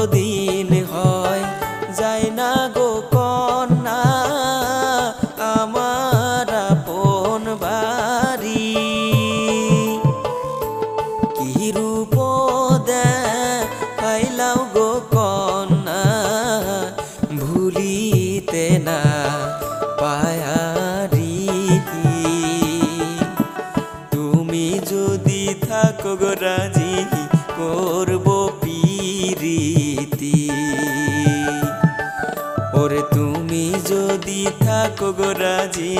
কতদিন হয় যায় না গো কন্যা আমার আপন বাড়ি। কি রূপ দেখাইলাও গো কন্যা ভুলিতে না পায়ারি। তুমি যদি থাকো গো রাজি করব পিরিতি। ওরে তুমি যদি থাকো গো রাজি